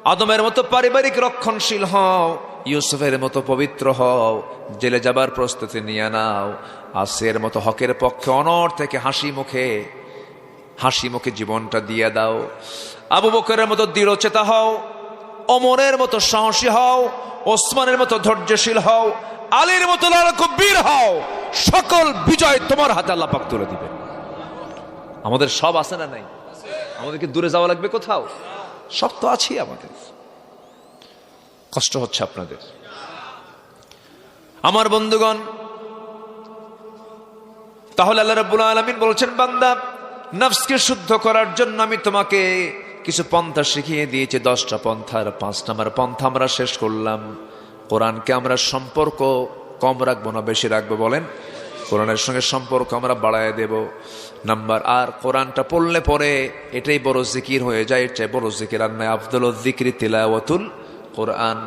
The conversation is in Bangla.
আদমের মতো পারিবারিক রক্ষণশীল হও, ইউসুফের মতো পবিত্র হও, জেলে যাবার প্রস্তুতি নিয়ে নাও, আসিয়ার মতো হকের পক্ষে অনড় থেকে হাসি মুখে জীবনটা দিয়ে দাও। আবু বকরের মতো দৃঢ়চেতা হও, ওমরের মতো সাহসী হও, ওসমানের মতো ধৈর্যশীল হও, আলীর মতো লড়াকু-বীর হও। সকল বিজয় তোমার হাতে আল্লাহ পাক তুলে দিবেন। আমাদের সব আছে না নাই? আমাদেরকে দূরে যাওয়া লাগবে কোথাও? সব তো আছি আমাদের। কষ্ট হচ্ছে আপনাদের। আমার বন্ধুগণ, তাহলে আল্লাহ রাব্বুল আলামিন বলছেন, বান্দা, নফসকে শুদ্ধ করার জন্য আমি তোমাকে কিছু পন্থা শিখিয়ে দিয়েছি। 10টা পন্থার 5 নম্বর পন্থা আমরা শেষ করলাম। কোরআনকে আমরা সম্পর্ক কম রাখবো না বেশি রাখবো? বলেন। কোরআনের সঙ্গে সম্পর্ক আমরা বাড়ায় দেব। নাম্বার, আর কোরআনটা পড়লে পরে এটাই বড় জিকির হয়ে যায়। এর চেয়ে বড় জিকির আর নাই। আফদলুজ যিকরি তিলাওয়াতুল কোরআন।